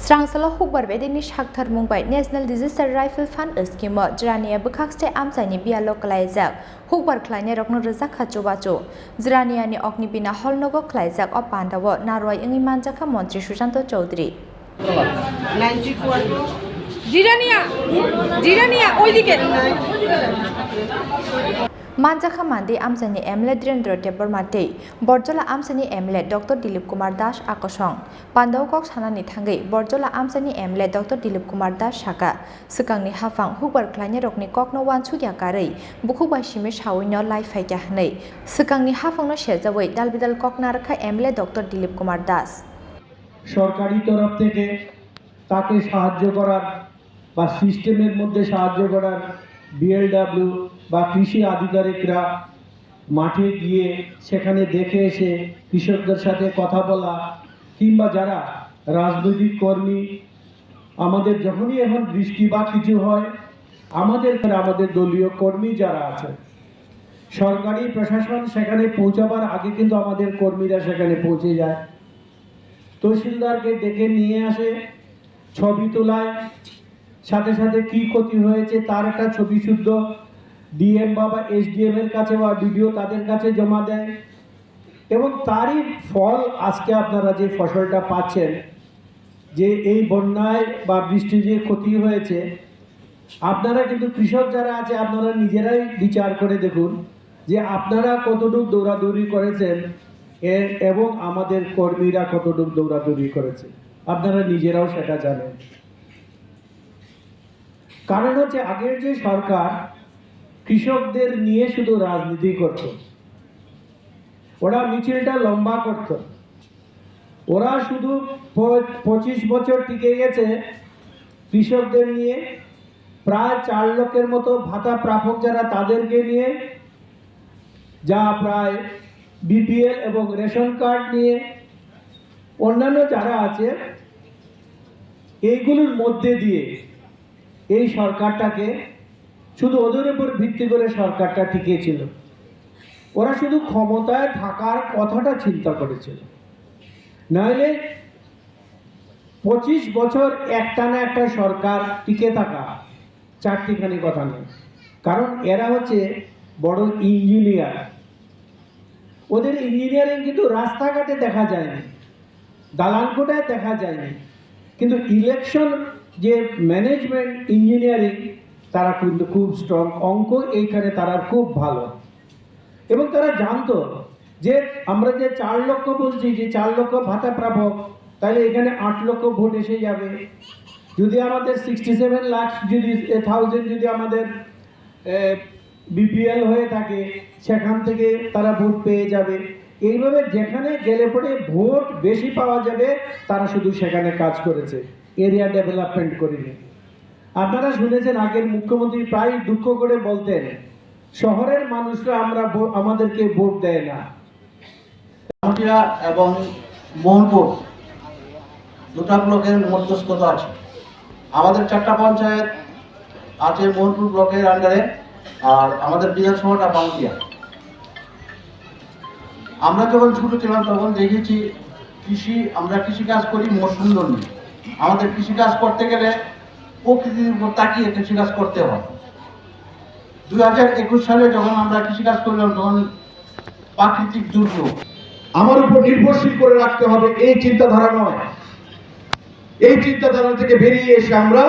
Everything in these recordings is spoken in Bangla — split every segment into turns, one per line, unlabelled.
Srangsalo Hukbar bedini Shakthar Mumbai National Disaster Rifle Fund Scheme Jirania Bukakste Amsani Biyalo Kwlaijak Hukbar Khlainairokno Rwjakha Chubachu Jirania ni Oknibina Holnogo Kwlaijak o Pandawo Naroi Ingi Rwjakha Montri Susanto Chaudhary
Jirania ওইদিকে
Rwjakha Mandi Amsani MLA Direndra Debormate Borjola Amsani MLA Dr. Dilip Kumar Das Akosong Pandaw Kok Sanani Thangai Borjola Amsani MLA Dr. Dilip Kumar Das Shaka Sikangni Hafang Hukbar Khlainairokni Kokno Wan Chuyakarei Bukhubai Shime Shawino Lai Faijahne Sikangni Hafangno Shezawai Dalbidal Koknarkha MLA Dr. Dilip Kumar Das
সরকারি তরফ থেকে তাকে সাহায্য করার বা সিস্টেমের মধ্যে সাহায্য করার বিএলডব্লিউ বা কৃষি আধিকারিকরা মাঠে গিয়ে সেখানে দেখে এসে কৃষকদের সাথে কথা বলা কিংবা যারা রাজনৈতিক কর্মী আমাদের যখনই এখন বৃষ্টি বা কিছু হয় আমাদের দলীয় কর্মী যারা আছে সরকারি প্রশাসন সেখানে পৌঁছাবার আগে কিন্তু আমাদের কর্মীরা সেখানে পৌঁছে যায় তহসিলদারকে ডেকে নিয়ে আসে ছবি তোলায় সাথে সাথে কি ক্ষতি হয়েছে তার একটা ছবি শুদ্ধ ডিএম বা এসডিএম এর কাছে বা ভিডিও তাদের কাছে জমা দেয় এবং তারই ফল আজকে আপনারা যে ফসলটা পাচ্ছেন যে এই বন্যায় বা বৃষ্টি যে ক্ষতি হয়েছে আপনারা কিন্তু কৃষক যারা আছে আপনারা নিজেরাই বিচার করে দেখুন যে আপনারা কতটুকু দৌড়াদৌড়ি করেছেন এবং আমাদের কর্মীরা কতটুকু দৌড়াদৌড়ি করেছে আপনারা নিজেরাও সেটা জানেন কারণ হচ্ছে আগের যে সরকার কৃষকদের নিয়ে শুধু রাজনীতি করত ওরা মিছিলটা লম্বা করত ওরা শুধু 25 বছর টিকে গেছে কৃষকদের নিয়ে প্রায় 4 লক্ষের মতো ভাতা প্রাপক যারা তাদেরকে নিয়ে যা প্রায় বিপিএল এবং রেশন কার্ড নিয়ে অন্যান্য যারা আছে এইগুলোর মধ্যে দিয়ে এই সরকারটাকে শুধু ওদের উপর ভিত্তি করে সরকারটা টিকে ছিল ওরা শুধু ক্ষমতায় থাকার কথাটা চিন্তা করেছিল নাহলে 25 বছর একটানা একটা সরকার টিকে থাকা চারটিখানি কথা নেই কারণ এরা হচ্ছে বড় ইঞ্জিনিয়ার ওদের ইঞ্জিনিয়ারিং কিন্তু রাস্তাঘাটে দেখা যায়নি দালানকোটায় দেখা যায়নি কিন্তু ইলেকশন যে ম্যানেজমেন্ট ইঞ্জিনিয়ারিং তারা কিন্তু খুব স্ট্রং অঙ্ক এইখানে তারা খুব ভালো এবং তারা জানতো যে আমরা যে 4 লক্ষ বলছি যে 4 লক্ষ ভাতা প্রাপক তাহলে এখানে 8 লক্ষ ভোট এসে যাবে যদি আমাদের 67 লাখ যদি 1000 যদি আমাদের বিপিএল হয়ে থাকে সেখান থেকে তারা ভোট পেয়ে যাবে এইভাবে যেখানে গেলে পরে ভোট বেশি পাওয়া যাবে তারা শুধু সেখানে কাজ করেছে এরিয়া ডেভেলপমেন্ট করেনি আপনারা শুনেছেন আগের মুখ্যমন্ত্রী প্রায় দুঃখ করে বলতেন শহরের মানুষরা আমাদেরকে ভোট দেয় না
এবং মোহনপুর দুটা ব্লকের মধ্যস্থতা আছে আমাদের 4টা পঞ্চায়েত আছে মোহনপুর ব্লকের আন্ডারে আর আমাদের বিধানসভাটা বাংলিয়া আমরা যখন ছোট ছিলাম তখন দেখেছি আমরা কৃষিকাজ করি মৌসুমী আমাদের কৃষিকাজ করতে গেলে প্রকৃতির উপর তাকিয়ে কৃষিকাজ করতে হয় 2021 সালে যখন আমরা কৃষিকাজ করলাম তখন প্রাকৃতিক দুর্যোগ
আমার উপর নির্ভরশীল করে রাখতে হবে এই চিন্তাধারা নয় এই চিন্তাধারা থেকে বেরিয়ে এসে আমরা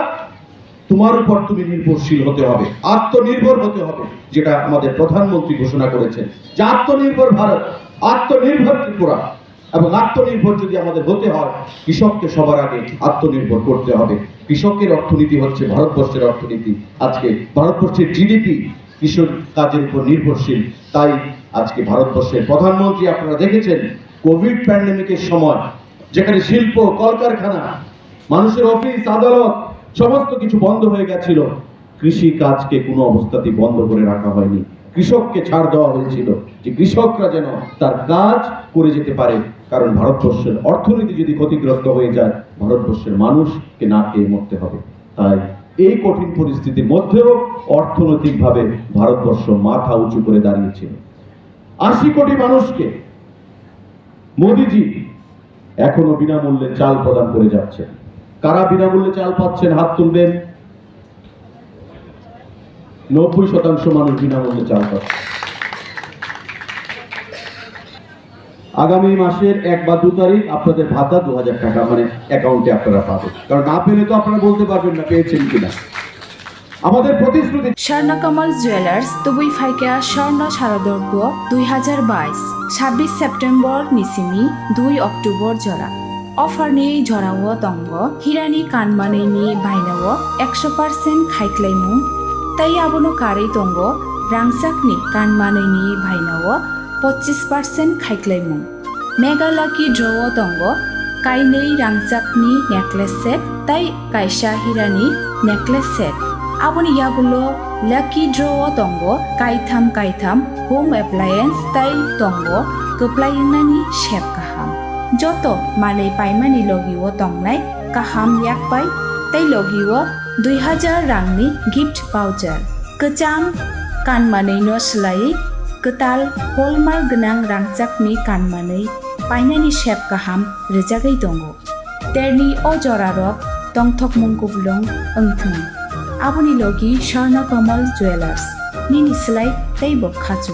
তোমার উপর তুমি নির্ভরশীল হতে হবে আত্মনির্ভর হতে হবে যেটা আমাদের প্রধানমন্ত্রী ঘোষণা করেছেন যে আত্মনির্ভর ভারত আত্মনির্ভর ত্রিপুরা এবং আত্মনির্ভর যদি আমাদের হতে হয় কৃষককে সবার আগে আত্মনির্ভর করতে হবে কৃষকের অর্থনীতি হচ্ছে ভারতবর্ষের অর্থনীতি আজকে ভারতবর্ষের জিডিপি কৃষক কাজের উপর নির্ভরশীল তাই আজকে ভারতবর্ষের প্রধানমন্ত্রী আপনারা দেখেছেন কোভিড প্যান্ডেমিকের সময় যেখানে শিল্প কলকারখানা মানুষের অফিস আদালত সমস্ত কিছু বন্ধ হয়ে গেছিল কৃষি কাজকে কোনো অবস্থাতেই বন্ধ করে রাখা হয়নি কৃষককে ছাড় দেওয়া হয়েছিল যে কৃষকরা যেন তার কাজ করে যেতে পারে কারণ ভারতবর্ষের অর্থনীতি যদি ক্ষতিগ্রস্ত হয়ে যায় ভারতবর্ষের মানুষকে না খেয়ে মরতে হবে তাই এই কঠিন পরিস্থিতির মধ্যেও অর্থনৈতিকভাবে ভারতবর্ষ মাথা উঁচু করে দাঁড়িয়েছিল 80 কোটি মানুষকে মোদিজি এখনো বিনামূল্যে চাল প্রদান করে যাচ্ছে কারা বিনামূল্যে চাল পাচ্ছেন হাত তুলবেন। 90% মানুষ বিনামূল্যে চাল পাচ্ছে। আগামী মাসের 1 বা 2 তারিখ আপনাদের ভাতা 2000 টাকা মানে অ্যাকাউন্টে আপনারা পাবেন, কারণ না পেলে তো আপনারা বলতে পারবেন না পেয়েছেন কিনা। আমাদের প্রতিশ্রুতি
স্বর্ণকমল জুয়েলার্স তুবুই ফাইকা স্বর্ণ শারদর্ঘ 2022 26 সেপ্টেম্বর নিসিমি 2 অক্টোবর জরা অফারনি জরাও দঙ্গ হিরানি কানমানেনি বাইনাও 100% খাইক্লাইমুং তাই আবনো কারে দঙ্গ রাংসাকনি কানমানেনি বাইনাও 25% খাইক্লাইমুং মেগা লাকি ড্রও দঙ্গ কাইনেই রাংসাকনি নেকলেস সেট তাই কাইসা হিরানি necklace set aboni yagulo lucky draw tongo kaitham home appliance tai tongo keplaingnani shep kaham joto manei paimani logiwo tongnai kaham yakpai tai logiwo 2000 rangni gift voucher kecham kanmanei no slai ketal hallmark gnang rangchakni kanmanei painani shep kaham rejagai tongo terni o jorarok tongthok mungkublong engthung aboni logi Swarnakamal jewellers নিনি স্লাই তাই বখাচু।